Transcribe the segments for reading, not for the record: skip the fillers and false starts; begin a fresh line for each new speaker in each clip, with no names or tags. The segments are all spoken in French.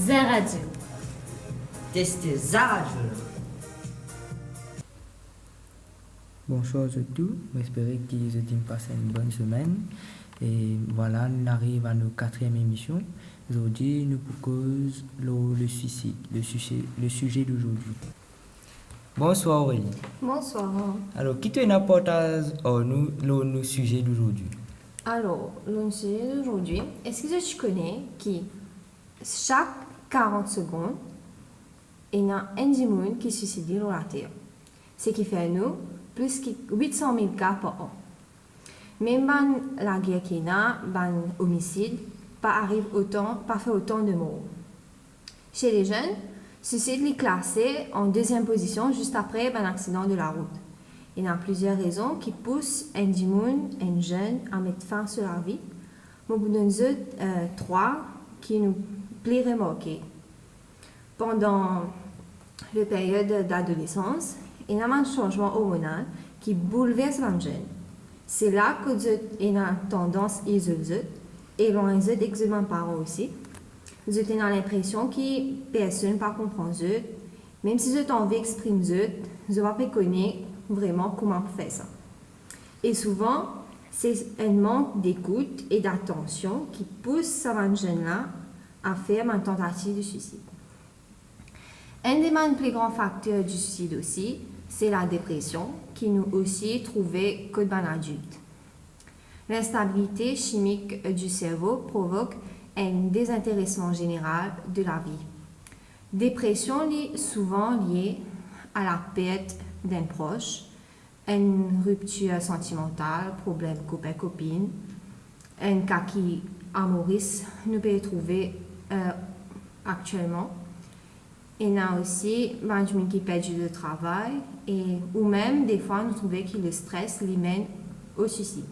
Radio.
Tester Radio.
Bonsoir à tous, j'espère que vous avez passé une bonne semaine. Et voilà, nous arrivons à notre 4e émission. Aujourd'hui, nous proposons le suicide, le sujet d'aujourd'hui. Bonsoir Aurélie.
Bonsoir.
Alors, qui te n'apporte le sujet d'aujourd'hui?
Alors, le sujet d'aujourd'hui, est-ce que tu connais que chaque 40 secondes, il y a un monde qui se suicide sur la Terre? Ce qui fait nous plus que 800 000 cas par an. Même la guerre qui y a, homicide, pas fait autant de morts. Chez les jeunes, le suicide est classé en 2e position juste après un accident de la route. Il y a plusieurs raisons qui poussent un jeune à mettre fin sur la vie. Mais vous donne 3 qui nous plaît remarquer. Pendant la période d'adolescence, il y a un changement hormonal qui bouleverse les jeunes. C'est là que vous avez tendance à isoler et l'on les examens parents aussi. Vous avez l'impression que personne ne comprend eux, même si vous avez envie d'exprimer eux, vous n'avez pas connaître vraiment comment vous faites ça. Et souvent, c'est un manque d'écoute et d'attention qui pousse ces jeunes-là à faire une tentative de suicide. Un des plus grands facteurs du suicide aussi, c'est la dépression, qui nous aussi trouvée que dans l'adulte. L'instabilité chimique du cerveau provoque un désintéressement général de la vie. Dépression est souvent liée à la perte d'un proche, une rupture sentimentale, problème copain-copine, un cas qui amouriste nous peut trouver actuellement. Il y a aussi des gens qui perdent le travail ou même des fois nous trouvons que le stress les mène au suicide.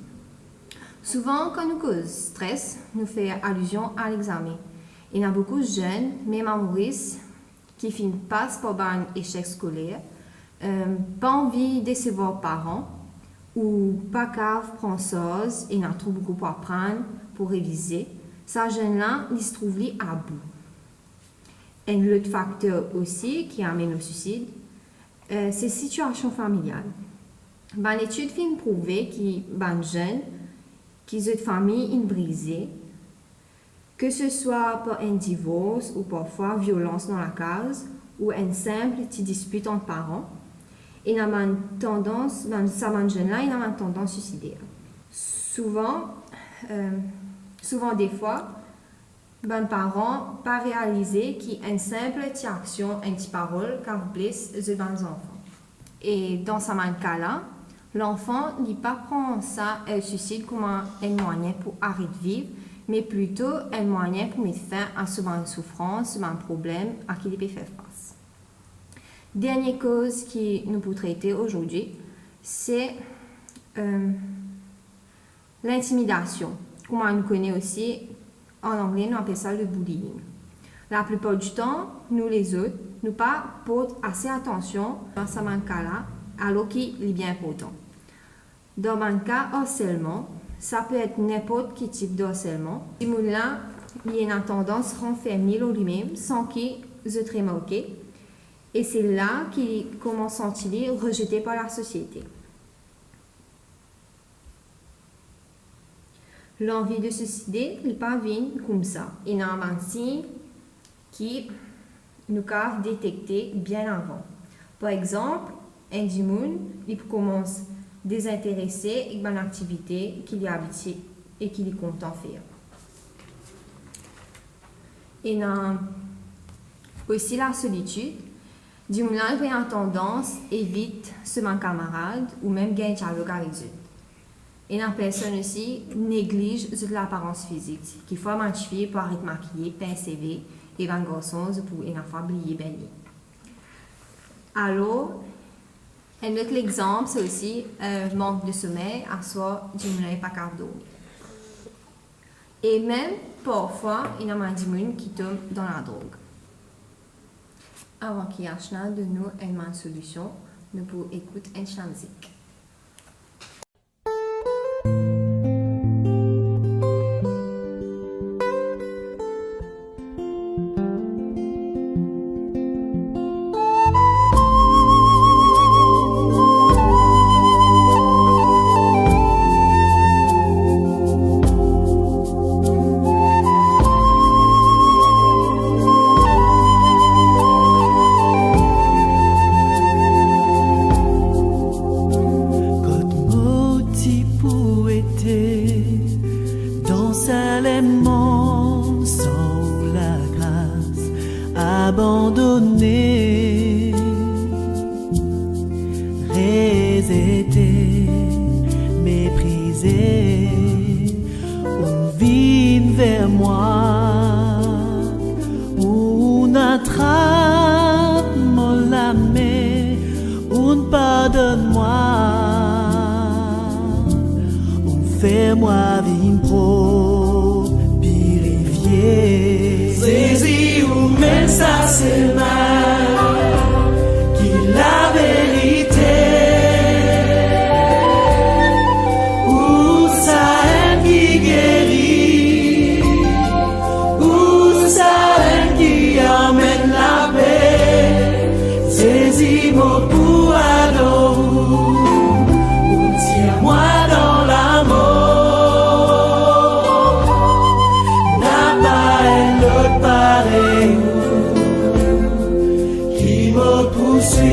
Souvent, quand nous cause stress, nous faisons allusion à l'examen. Il y a beaucoup de jeunes, même amouristes, qui passent par un échec scolaire, pas envie de décevoir parents ou pas cave prend chose et n'a trop beaucoup pour apprendre, pour réviser. Ces jeunes-là, ils se trouvent à bout. Un autre facteur aussi qui amène au suicide, c'est la situation familiale. L'étude fin prouver que les jeunes qui ont une famille brisée, que ce soit par un divorce ou parfois violence dans la case ou une simple petite dispute entre parents, ils ont une tendance, ces jeunes-là, ils ont une tendance suicidaire. Souvent des fois, les parents pas réaliser qu'une simple petite action, une petite parole, car blesse les enfants. Et dans ce cas-là, l'enfant ne pas prendre ça, le suicide comme un moyen pour arrêter de vivre, mais plutôt un moyen pour mettre fin à ce souffrance, ce problème à qui il peut faire face. Dernière cause qui nous peut traiter aujourd'hui, c'est l'intimidation. Comme on nous connaît aussi, en anglais, nous appelons ça le bullying. La plupart du temps, nous les autres, nous pas portons assez attention dans ce cas-là, alors qu'il est bien important. Dans un cas harcèlement, ça peut être n'importe quel type de harcèlement. Ce monde-là, il a une tendance à renfermer lui-même sans qu'il se remarque. Et c'est là qu'il commence à se sentir rejeté par la société. L'envie de se suicider n'est pas venue comme ça. Il y a un signe qui nous a détecté bien avant. Par exemple, un monde il commence à désintéresser avec une activité qu'il est habitué et qu'il est content de faire. Il y a aussi la solitude. Du monde qui a tendance à éviter ses camarades ou même gagner un dialogue avec eux. Et la personne aussi néglige l'apparence physique, qu'il faut magnifier pour être maquillé, pinceler, et les garçons pour une fois oublier baigner. Alors, un autre exemple, c'est aussi manque de sommeil, à soi du monde pas capable dormir. Et même parfois, il y a des gens qui tombent dans la drogue. Avant qu'il y ait de nous une solution, nous pouvons écouter une musique.
vraiment sans la grâce, abandonné, résété, méprisé, on vient vers moi, on attrape la main, on pardonne-moi, on fait-moi vivre pro, purifié. Saisi ou même ça c'est mal, qui la vérité, ou ça est qui guérit, ou ça est qui amène la paix. Saisis-moi pour adorer, ou tiens-moi dans l'amour, n'a pas un autre pareil qui me poursuit.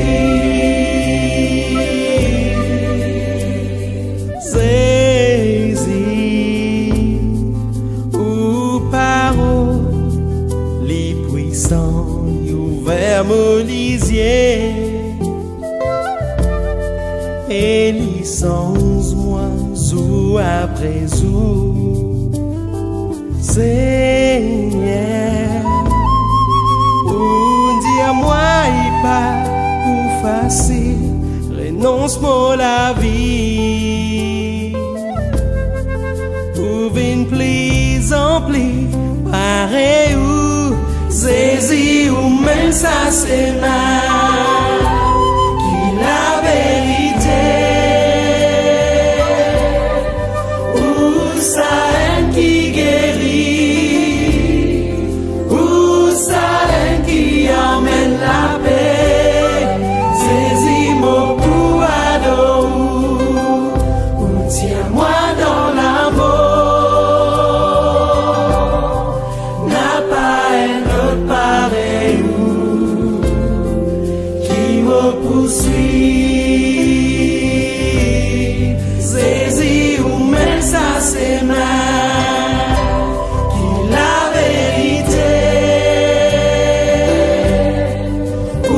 Saisis ou parole, les puissants ouverts mon lisier, et licence-moi jour après jour, Seigneur. Ou dis-moi, il pas pour facile, renonce-moi la vie, pour une plus en plus, pareil ou saisi ou même ça c'est mal, qui la vérité, ou ça est qui guérit, ou ça est qui amène la paix. Saisis-moi pour adorer, ou tiens-moi dans l'amour, n'a pas un autre pareil qui me poursuit. Saisis ou même ça c'est mal, qui la vérité, ou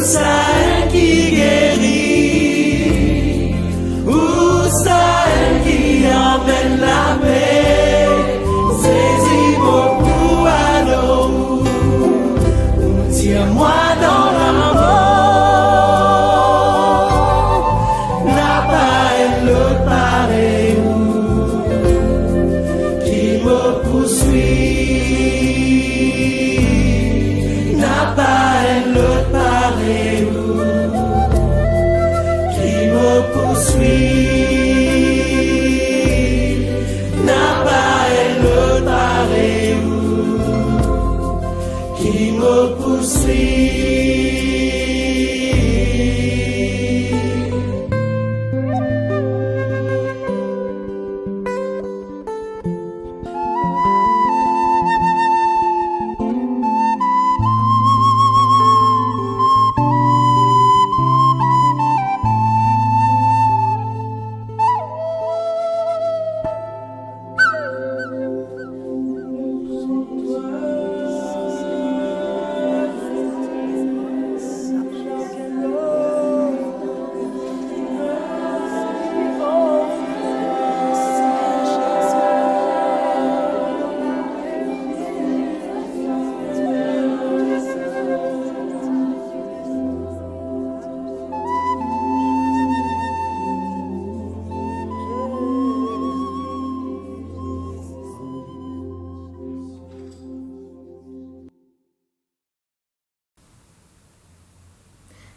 ça est qui guérit, ou ça est qui amène la paix. Saisis-moi pour adorer, ou tiens-moi dans l'amour, n'a pas un autre pareil qui me poursuit, n'a pas un autre pareil qui me poursuit, n'a pas un autre pareil qui me poursuit.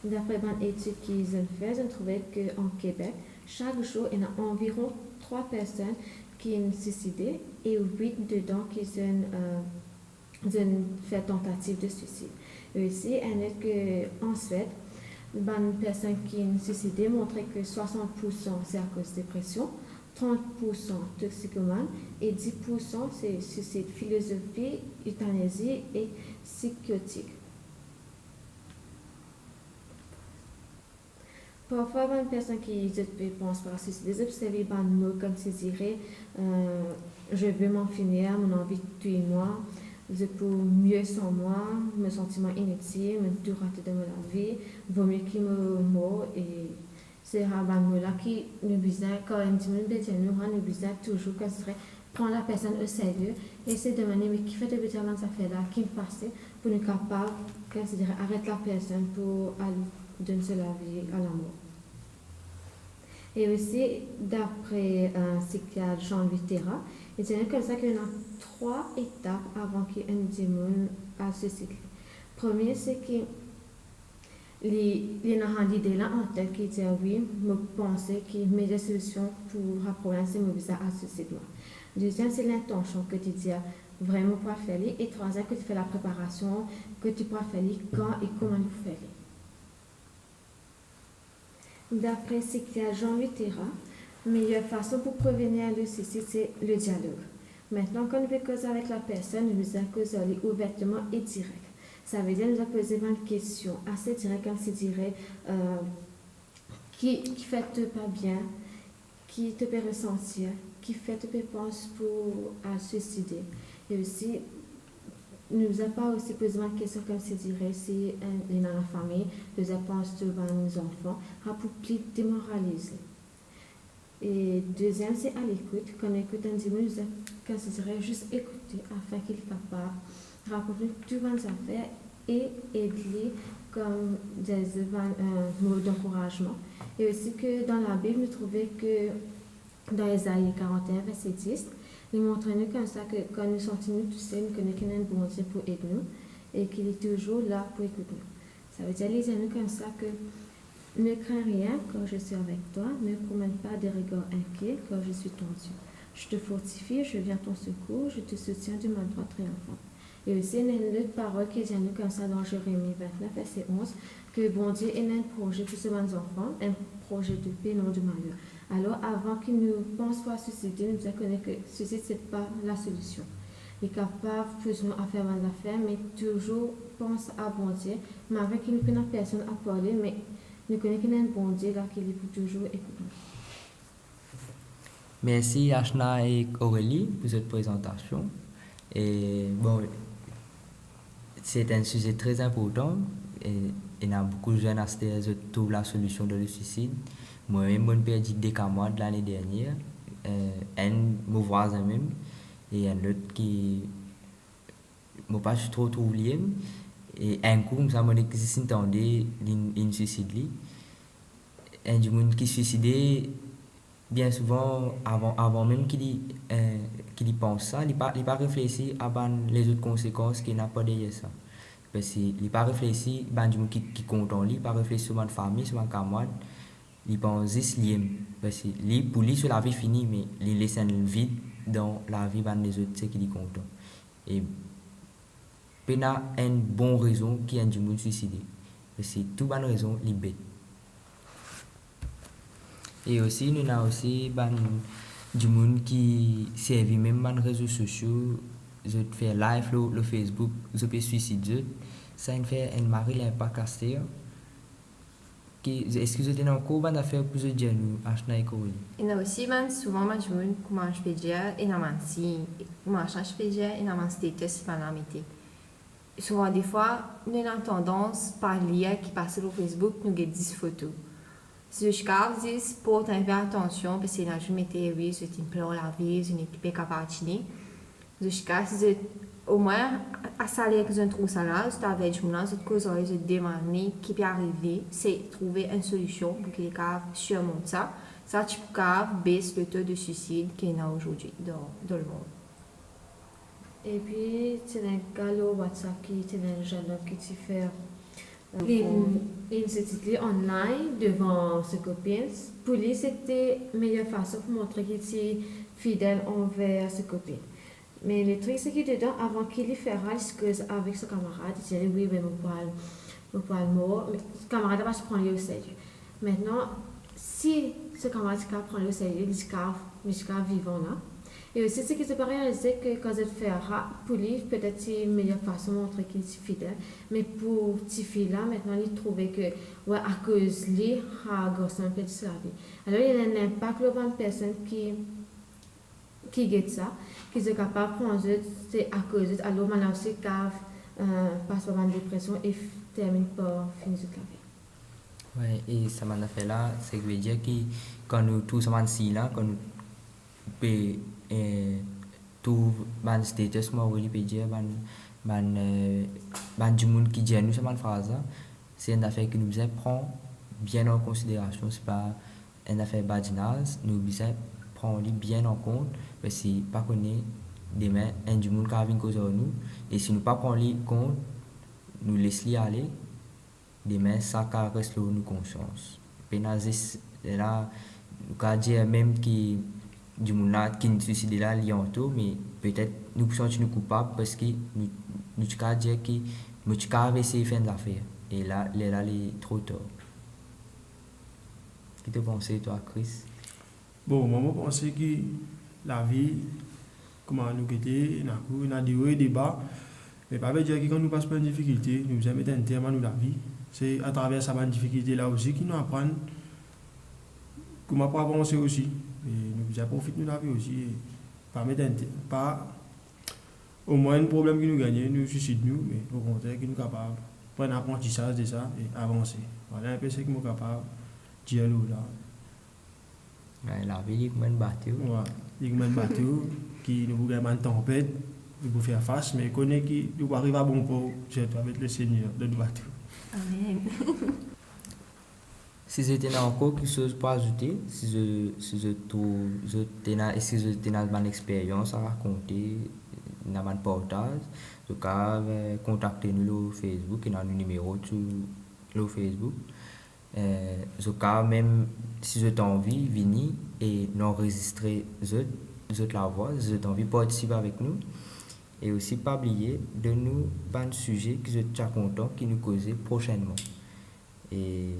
D'après une étude qu'ils ont faite, ils ont trouvé qu'en Québec, chaque jour, il y a environ 3 personnes qui ont suicidé et 8 dedans qui ont fait tentative de suicide. Et aussi, on est qu'en Suède, une personne qui ont suicidé montrait que 60% c'est à cause de dépression, 30% toxicomane et 10% c'est suicide, philosophie, euthanasie et psychotique. Parfois, une personne qui pense par suicider, c'est un mot comme si dirait je veux m'en finir, mon envie de tuer moi, je peux mieux sans moi, mes sentiments inutiles, me tout rater de ma vie, vaut mieux qu'il me mort. Et c'est un mot là qui nous besoin, quand on dit nous besoin toujours considérer prendre la personne au sérieux et se demander mais qui fait de bêtises dans cette affaire-là, qui me passe pour nous capable considérer arrêter la personne pour aller donner la vie à la mort. Et aussi, d'après un psychiatre Jean-Louis Terra, il dit comme ça qu'il y a 3 étapes avant qu'un démon à se cycle. Premier, c'est qu'il y a une idée là en tête qui dit oui, me penser qu'il met des solutions pour un problème, c'est mauvais à se cycle. Deuxième, c'est l'intention que tu dis vraiment pour faire. Et troisième, que tu fais la préparation, que tu peux faire quand et comment tu fais. D'après ce qu'il y a Jean-Louis Terra, la meilleure façon pour prévenir le suicide, c'est le dialogue. Maintenant, quand on veut causer avec la personne, nous devons causer ouvertement et direct. Ça veut dire nous avons posé une question assez directe, assez direct, qui fait te pas bien, qui te peut ressentir, qui fait te penser pour à suicider. Et aussi, nous n'avons pas aussi posé une question comme c'est direct, si dans la famille, nous avons pensé devant nos enfants, pour plus démoraliser. Et deuxième, c'est à l'écoute. Quand on écoute un dimanche, nous avons considéré juste écouter afin qu'il soit capable de raconter toutes les affaires et aider comme des mots d'encouragement. Et aussi que dans la Bible, nous trouvons que dans Ésaïe 41, verset 10, il montre nous comme ça que quand nous sentons nous tous seuls, nous connaissons qu'il y a un bon Dieu pour aider nous et qu'il est toujours là pour écouter nous. Ça veut dire, les amis, comme ça que ne crains rien quand je suis avec toi, ne promène pas de regards inquiets quand je suis ton Dieu. Je te fortifie, je viens à ton secours, je te soutiens de ma droite triomphante. Et aussi, il y a une autre parole qui dit nous comme ça dans Jérémie 29, verset 11, que bon Dieu a un projet pour ses enfants, un projet de paix, non de malheur. Alors, avant qu'il ne pense pas à suicider, nous devons connaître que le suicide, ce n'est pas la solution. Il est capable de faire des affaires, mais toujours pense à bon Dieu, mais avec qu'il n'y a personne à parler, mais nous connaissons qu'il y a un bon Dieu là qui est pour toujours écouter.
Merci Ashna et Aurélie pour cette présentation. Et bon, c'est un sujet très important et il y a beaucoup de jeunes qui trouvent la solution de le suicide. Moi-même, j'ai perdu des camarades l'année dernière, un mon voisin même et un autre qui m'a pas trop oublié. Et un coup, ça m'a dit que si j'entendais une suicide, un du monde qui suicidait bien souvent avant même qu'il y pense ça, il pas réfléchi à les autres conséquences qu'il n'a pas derrière ça. Parce qu'il n'a pas réfléchi à du monde qui compte en lui, il pas réfléchi sur ma famille, sur ma camarade. Il pense juste parce que pour lui c'est la vie finie, mais il laisse un vide dans la vie des autres, c'est qu'il est content. Et il y a une bonne raison qui est du monde suicidé. C'est toute bonne raison, il est bête. Et aussi, nous avons aussi du monde qui servent même dans les réseaux sociaux, je fais live le Facebook, je peux suicider. Ça fait un mari l'impact casté. Est-ce que vous avez encore une affaire pour vous dire, nous, Ashna et Corey?
Il y a aussi souvent des gens qui mangent pédia et mangent pédia et un status palamité. Souvent, des fois, nous avons tendance par lire qui passe sur Facebook, nous avons 10 photos. Si je dis pour faire attention, parce que je mettais oui, je t'implore la vie, je n'ai pas capable de tenir. Je au moins, à salaire que je trouve ça là, je t'avais dit, je te demande qui peut arriver, c'est trouver une solution pour que les cas surmontent ça. Ça, tu peux baisser le taux de suicide qu'il y a aujourd'hui dans le monde.
Et puis, c'est un galop WhatsApp qui est un jeune homme qui fait il s'était online devant ses copines. Pour lui, c'était la meilleure façon pour montrer qu'il était fidèle envers ses copines. Mais le truc, c'est qu'il dedans, avant qu'il y fasse l'excuse avec son camarade, il disait oui, mais mon poil mort, mais ce camarade va se prendre au sérieux. Maintenant, si ce camarade prend au sérieux jusqu'à vivant là, Et aussi, ce qui se peut réaliser que quand elle fait pour lui, peut-être c'est une meilleure façon de montrer qu'il est fidèle. Mais pour ces filles-là, maintenant, ils trouvaient que, ouais, à cause de lui, il a gossé un peu de sa vie. Alors, il y a un impact sur une personne qui guette ça, qui est capable de prendre, c'est à cause de, alors, maintenant aussi, passe par une dépression et termine par finir toute la vie.
Ouais, et ça m'a fait là, c'est que veut dire que quand nous tous sommes ici là, quand nous tout ban status moi oui peut dire ban du monde qui dit nous c'est une phrase, c'est une affaire que nous devons prendre bien en considération, c'est pas une affaire badinage, nous devons prendre bien en compte parce que pas connaît demain un du monde qui a une cause nous et si nous pas prendre compte nous laisser aller demain ça reste nous conscience pénazis là nous cas dire même qui du monde là qui ne suicide là lianto mais peut-être nous sommes coupables parce que nous cas dire que nous cas essayer faire l'affaire et là il est trop tard. Qu'est-ce que tu penses toi Chris?
Bon moi je pense que la vie comment nous était on a des hauts et des bas mais pas veut dire que quand nous passons par une difficulté nous devons mettre un terme à nous la vie. C'est à travers cette difficulté là aussi qu'ils nous apprennent comment avancer aussi et nous devons profiter de la vie aussi et pas au moins un problème qui nous gagne nous suicide nous mais au contraire qui nous capable prendre apprentissage de ça et avancer. Voilà un peu ce que nous capable dire là.
La vie comme un bateau.
Ouais, comme un bateau qui nous gagne une tempête, nous pouvons faire face mais connaît qui nous arrive à bon port avec le Seigneur de notre bateau.
Amen.
Si j'étais encore quelque chose pour ajouter, si je tenais une expérience à raconter, dans un portage, je peux contacter nous sur Facebook, et dans le numéro sur Facebook. Je peux même, si j'ai envie, venir et enregistrer la voix, si j'ai envie de participer avec nous. Et aussi, pas oublier de nous un sujet que je suis content qui nous cause prochainement. Et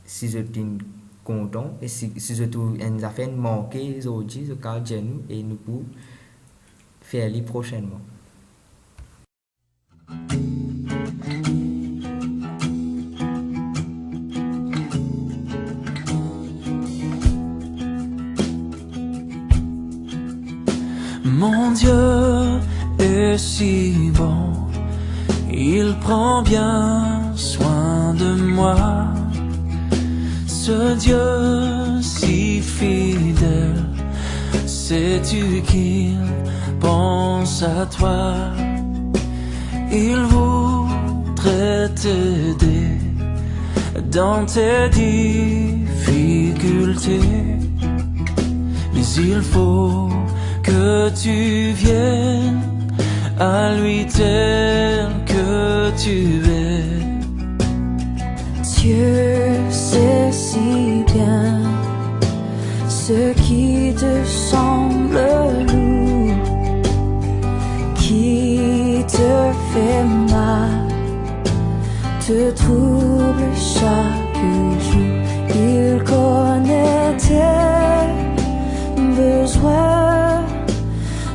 si je suis content et si je trouve une affaire manquée aujourd'hui, je vais dire nous et nous pouvons faire les prochainement.
Mon Dieu est si bon, il prend bien soin de moi. Ce Dieu si fidèle, sais-tu qu'il pense à toi? Il voudrait t'aider dans tes difficultés, mais il faut que tu viennes à lui tel que tu es.
Dieu sait si bien ce qui te semble lourd, qui te fait mal, te trouble chaque jour. Il connaît tes besoins,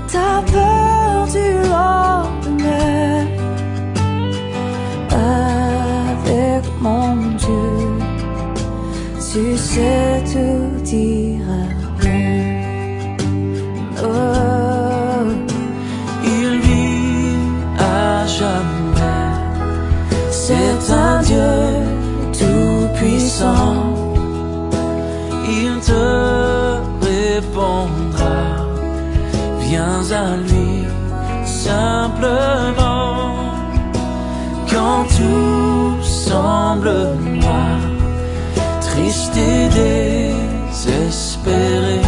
ta peur du lendemain. Avec mon Dieu, tu sais tout dire. Oh.
Il vit à jamais, c'est un Dieu tout-puissant. Il te répondra, viens à lui simplement. Quand tout semble noir, triste et désespéré,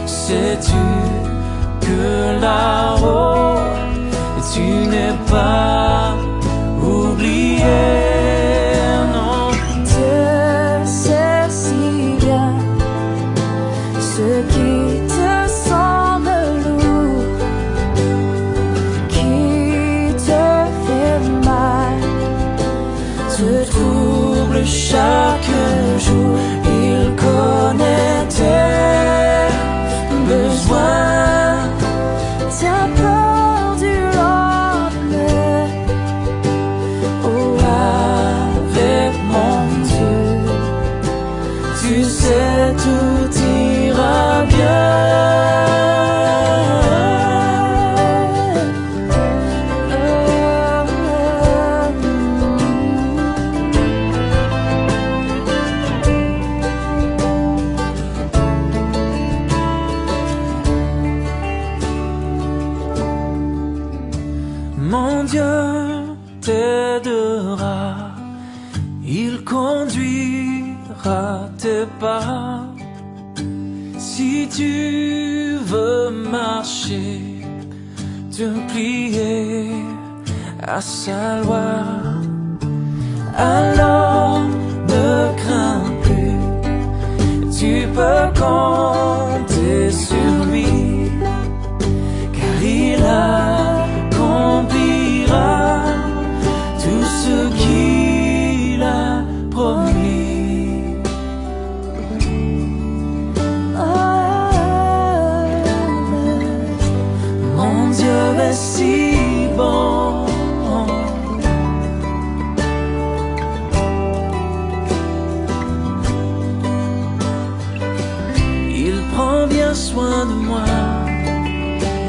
sais-tu que là-haut tu n'es pas oublié? Non,
Dieu sait si bien ce qui te semble lourd, qui te fait mal, te trouble chaque jour. Il connaît tes besoins.
Dieu t'aidera, il conduira tes pas. Si tu veux marcher, te plier à sa loi, alors ne crains plus, tu peux compter sur lui, car il accomplira tout ce qu'il a promis. Mon Dieu est si bon. Il prend bien soin de moi,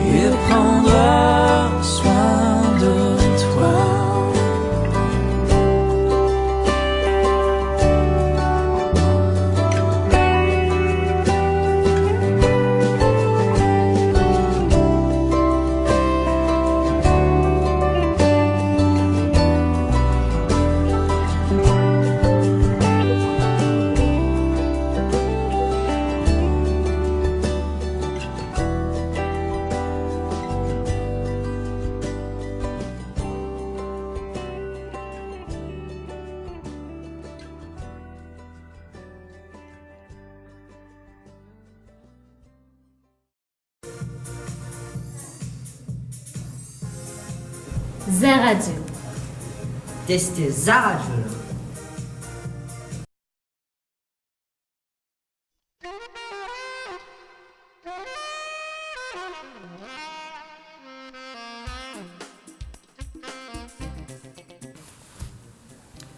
il prendra soin de toi.
Zaradio.
Teste Zaradio.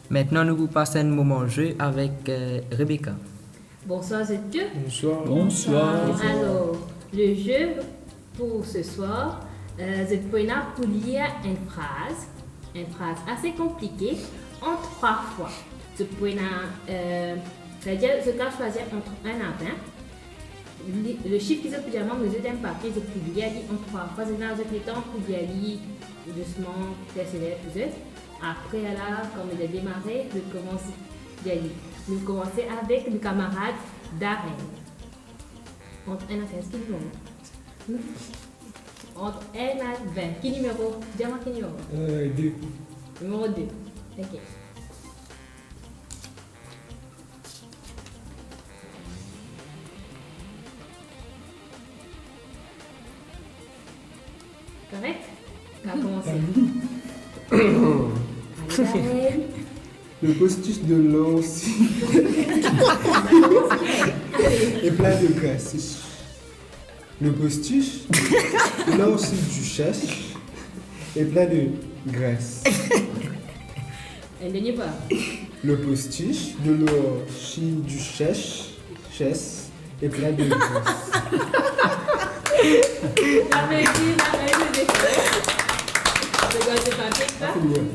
Maintenant, nous vous passons un moment jeu avec Rebecca.
Bonsoir à tous.
Bonsoir.
Bonsoir.
Alors, le jeu pour ce soir, je peux pour lire une phrase assez compliquée en 3 fois. Je peux c'est-à-dire, je dois choisir entre 1 à 20. Le chiffre qui se peut dire, moi, je d'un papier, je peux lire en 3 fois. C'est dans le temps pour lire doucement, personnel, tout ça. Après, là, quand on a démarré, je commence à lire. Nous commençons avec nos camarades Darren. Entre 1 à 15, quel numéro? Entre 1 à 20, quel numéro? Dis-moi quel numéro?
2.
Numéro 2. Ok. Correct? On va commencer. Allez,
Le postiche de l'an aussi. Et plein de graisse. Le postiche, là aussi du chasse. Et plein de graisse.
un dernier pas.
Le postiche, de l'eau du chasse. Et plein de graisse.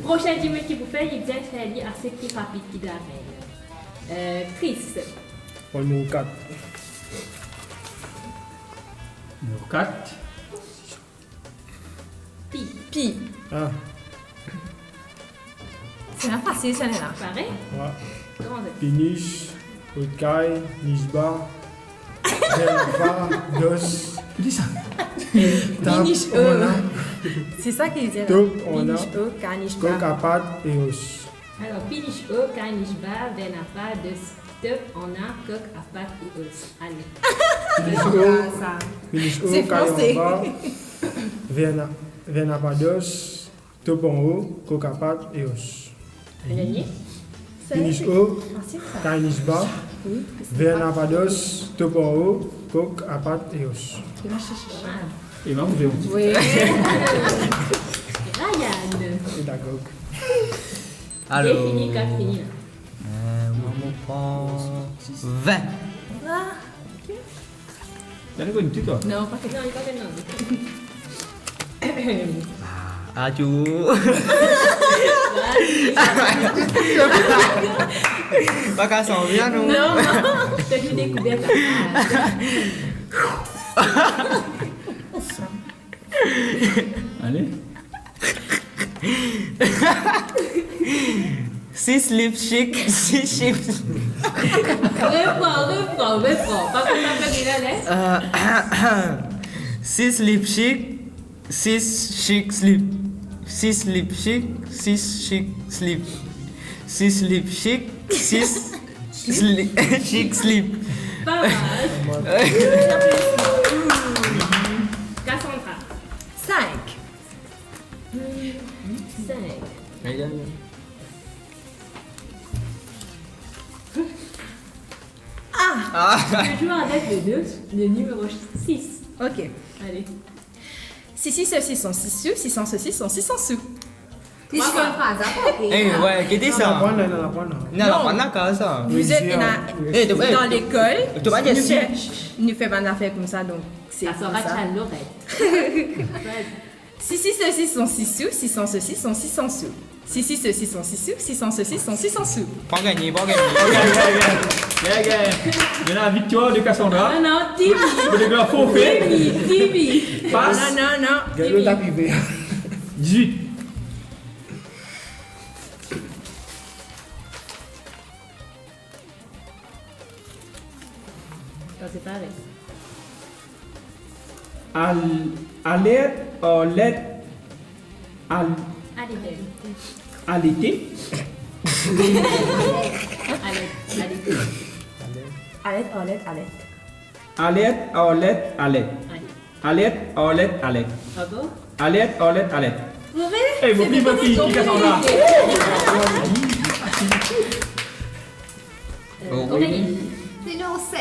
Prochain dimanche qui vous fait, il dit que c'est assez plus rapide qu'il d'arrêt. Chris.
Pour le numéro 4.
Numéro 4.
Pi.
Ah,
C'est la facile, celle-là.
Pareil.
ouais.
Comment c'est?
Piniche, Okai, Nisba, Delva, Dos.
Dis ça.
Finish E. C'est ça qu'il disait là.
Top, on a.
Finish E, Kanish Ba.
Cocapat et Os.
Alors, Pinish O, Kanish Ba, Venapa, de Stop, on a Coq, Apat et Os. Allez.
Ça.
Piniche
C'est
O,
français.
Kayamba, Venapados, Topongo, Cocapat et Os.
Un dernier.
Piniche O,
Ah, c'est ça.
Kainisba, Venapados, Topongo, Coq, Apat et Os.
Il va chercher.
Et ben, vous verrez.
Oui.
Ryan.
Pédagogue.
Alors,
Et fini, 4 fini là.
on prend 20.
T'as une petite toi?
Non, pas que
Non, il va faire non.
Adieu. Pas qu'à s'en vient, non?
Non, t'as fait découverte.
Allez.
6 lipstick, 6 chips.
Reprends. Pas déjà là.
6 lipstick, 6 chic slip. 6 lipstick, 6 chic slip. 6 lipstick, 6 chic slip.
Pas mal. Cassandra.
5.
5. Je joue avec le numéro 6.
Ok.
Allez.
6 ceci sont 6 sous, 600 ceci sont 600 sous.
Tu peux une phrase,
Eh ouais, qu'est-ce que ça?
Non.
Non, pas ça.
Vous êtes dans l'école,
Tu vas dire si.
nous faisons une affaire comme ça, donc c'est
Ça
comme
sera
ça.
à l'oreille.
6 ceci sont 6 sous, 600 ceci sont 600 sous. 6 ceci sont 6 sous, 600 ceci sont 600 sous.
Pas gagné.
Bien. Il y a la victoire de Cassandra.
Non, Timmy.
Le gars forfait.
Timmy.
Passe.
Non.
Quel est arrivé?
18.
C'est pareil.
Allaiter.
Allez. Ah bon?
Alerte. Eh, vous prenez votre fille, Cassandra.
Aurélie.
C'est numéro 7.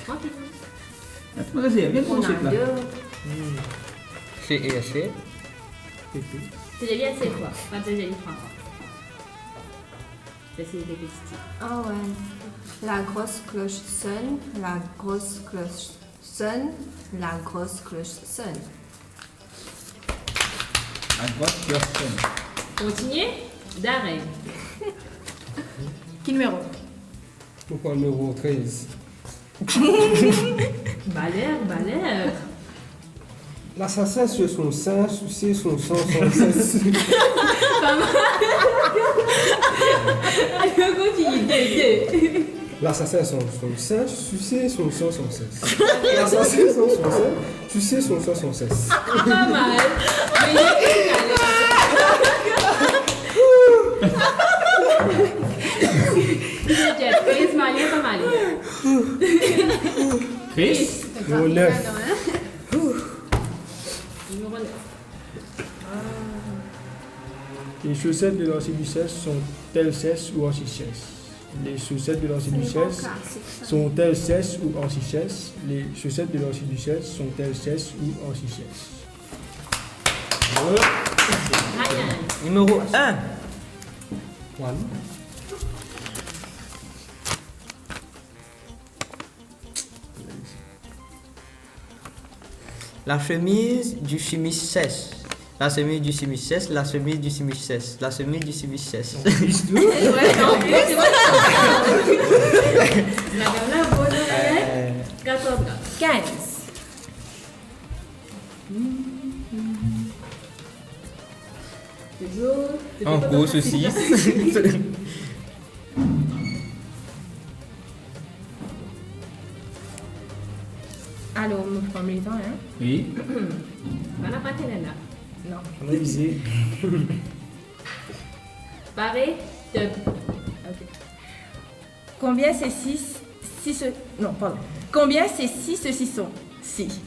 Tranquille.
Attends, vas-y, viens pour
On a
cette là.
2.
C'est ESC.
Tu l'as bien 7 fois. Pas déjà dit 3 fois. C'est répétitif.
Ah ouais. La grosse cloche sonne, la grosse cloche sonne, la grosse cloche sonne.
À droite, personne.
Continuez. D'arrêt.
Quel numéro?
Pourquoi le numéro 13?
Balère.
L'assassin sur son sein, sucer son sang sans cesse.
Allez, continue.
L'assassin sur son sein, sucer son sang sans cesse. L'assassin sur son sein, sucer son sang sans cesse.
Pas mal. Mais il y a Chris, Maria, pas mal.
Chris.
Numéro 9.
Numéro 9.
Les chaussettes de l'anti-duchesse sont-elles cesse ou anti-cesse? Les chaussettes de l'anti-duchesse sont-elles cesse ou anti-cesse? Les chaussettes de l'anti-duchesse sont-elles cesse ou anti-cesse?
Ryan.
Numéro 1.
One.
La chemise du chimiste cesse. La chemise du chimiste cesse. La chemise du chimiste cesse. La chemise du chimiste cesse.
Ouais, en plus, c'est vrai. Madame la bonne oreille. 14.
15.
Toujours.
En gros, ceci.
Alors, nous prenons le temps, hein?
Oui.
On n'a pas télé là.
Non.
On a visé.
Pareil.
Ok. Combien c'est 6 non, pardon. Combien c'est 6 saucissons? 6.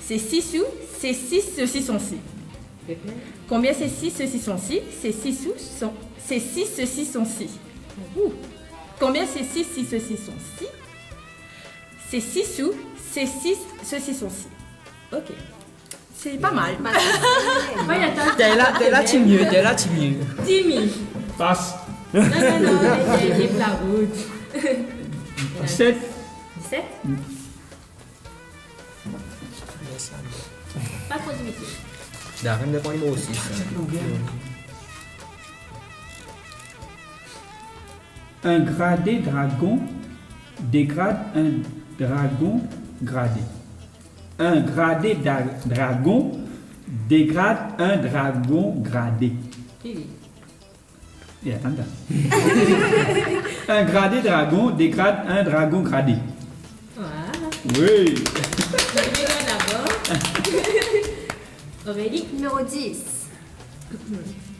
C'est 6 sous, c'est 6 saucissons-ci. Combien c'est 6 saucissons-ci? C'est 6 sous, c'est 6 saucissons-ci. Combien c'est 6 saucissons-ci? C'est 6 sous, c'est 6 saucissons-ci. Ok. C'est pas mal.
T'es là, tu mieux.
Timmy.
Passe.
Non, j'ai la route.
17.
17. Pas trop difficile.
D'arrêt de prendre numéro 6.
Un gradé dragon dégrade un dragon gradé. Un gradé dragon dégrade un dragon gradé. Et attends. Un gradé dragon dégrade un dragon gradé.
Voilà.
Oui.
D'abord. Aurélie.
Numéro 10.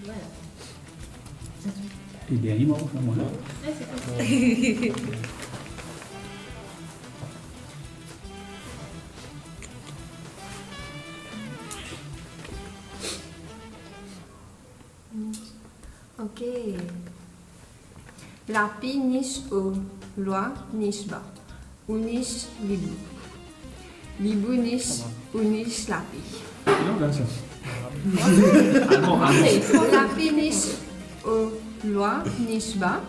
Voilà.
Et dernier mot, moi.
Ouais, c'est comme ça.
Ok. Lapi niche au, loi niche bas. Ou niche libou. Libou niche ou niche lapi.
Non, comme ça.
Lapi niche au, loi niche bas.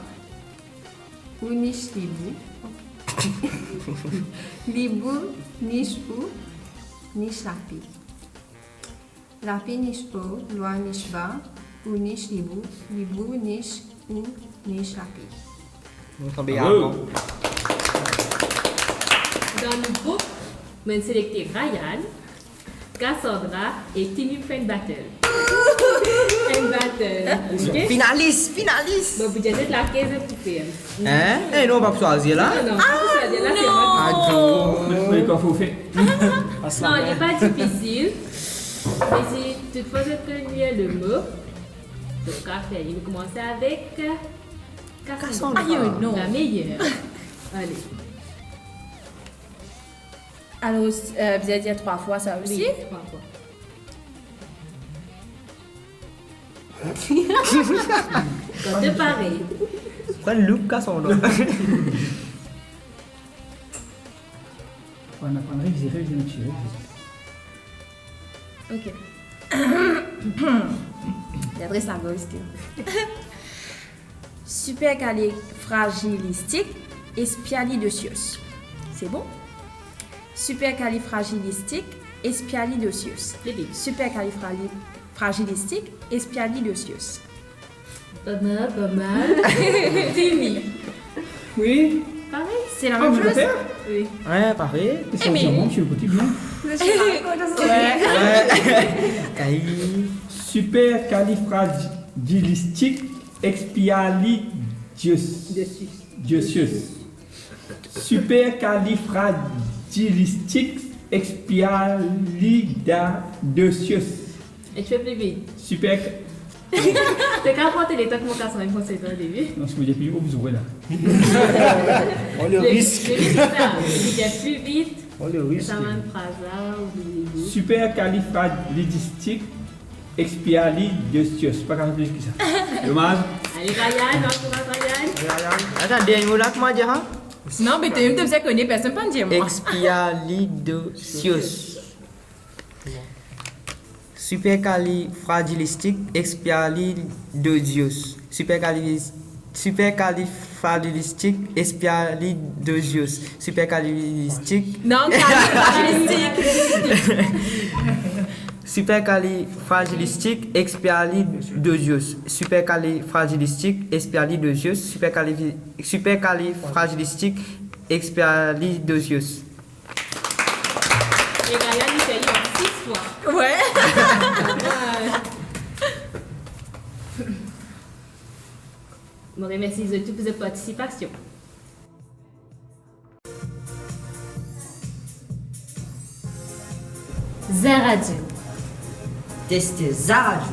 Ou niche libou. Libou niche ou niche lapi. Lapi niche au, loi niche bas. Ou niche libou. Libou niche ou niche lapi.
Bravo.
Dans le groupe, je sélecté Ryan, Cassandra et Timmy fait une battle. Une battle. Ok?
Finaliste.
Bon, vous êtes la 15 pour faire.
Hein? Eh non, on va pas choisir là.
Non, pas ça, là c'est moi.
Mais quoi faut faire?
Non, il n'est pas difficile. Mais si toutefois je connais le mot, je vais faire. Il va commencer avec Cassandra. La meilleure. Allez.
Alors, vous avez dit 3 fois ça aussi?
Oui, 3 fois. Quand c'est pareil.
Prends Luc Cassandra.
On apprendrait que j'ai fait une tirée.
Ok. J'adresse la gauche. Supercalifragilistique espialidocious. C'est bon? Supercalifragilistique espialidocious. Supercalifragilistique espialidocious.
Pas mal. Timmy.
Oui.
Pareil.
C'est la même chose?
Oui.
Ouais, pareil.
C'est sûrement chez le petit blanc. Supercalifragilistique expialidocious. Supercalifragilistique expialidocious.
Et tu fais plus vite.
Super.
T'es qu'à porter les temps que mon casson est français au début.
Non, je me dis plus, vous là.
On le risque.
Le risque, c'est ça. Il y a plus vite.
On le risque.
Ça va une phrase ou des
Supercalifragilistique expialidocious. Pas qu'à plus que ça. Dommage.
Allez, Ryan, encourage Ryan.
Attends, dernier mot là, comment dire? Hein?
Non, mais tu ne connais personne pas dire moi.
Expialidocious. Supercalifragilistique expialidocious. Supercalifragilistique expialidocious. Supercalifragilistique.
Non, califragilistique.
Supercalifragilistique expialidocious. Supercalifragilistique expialidocious. Supercalifragilistique expialidocious.
Et Ryan, il fait en 6 fois.
Ouais.
Bon, remercie de toute votre participation. Zaradou.
Tester Zaradou.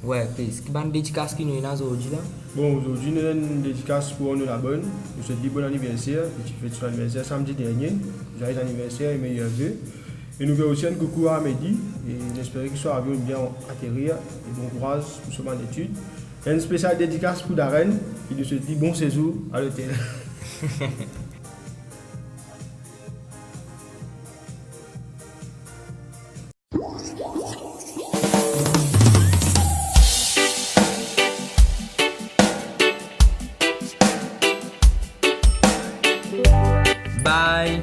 Ouais, qu'est-ce que bande dédicace qui nous est aujourd'hui là?
Bon, aujourd'hui, nous avons une dédicace pour nous la bonne. Nous souhaitons bon anniversaire. Et tu fais ton anniversaire samedi dernier. Joyeux anniversaire et meilleurs vœux. Et nous faisons aussi un coucou à Mehdi. Et j'espère qu'il soit bien atterrir. Et bon courage pour ce moment d'études. Et une spéciale dédicace pour Darren qui nous souhaite bon séjour à l'hôtel.
Bye.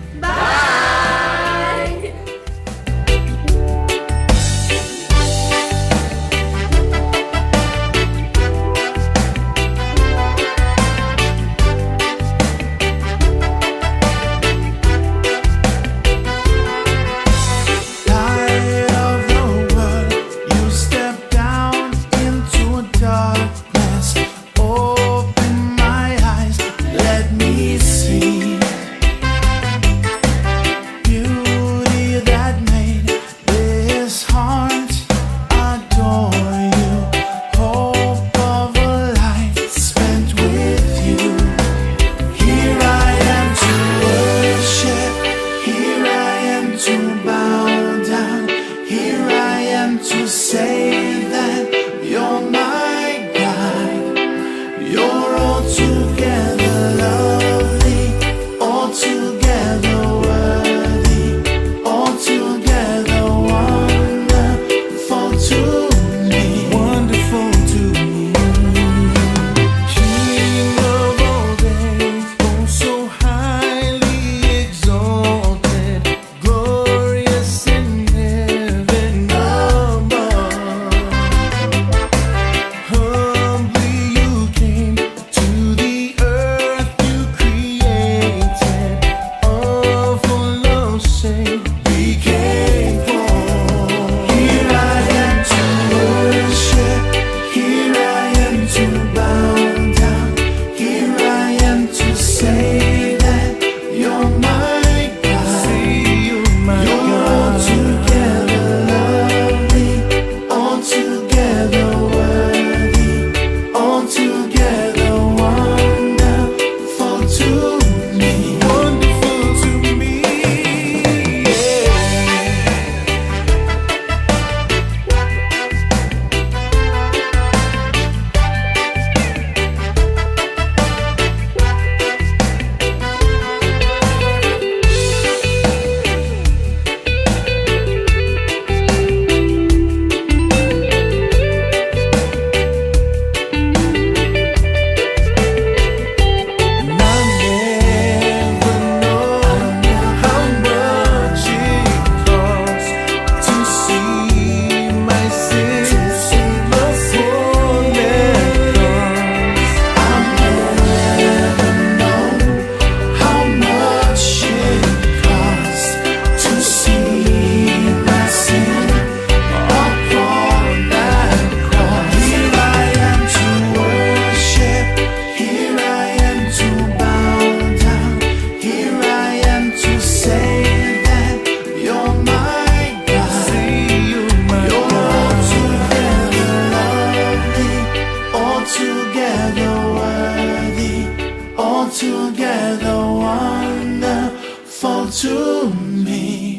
the wonderful to me.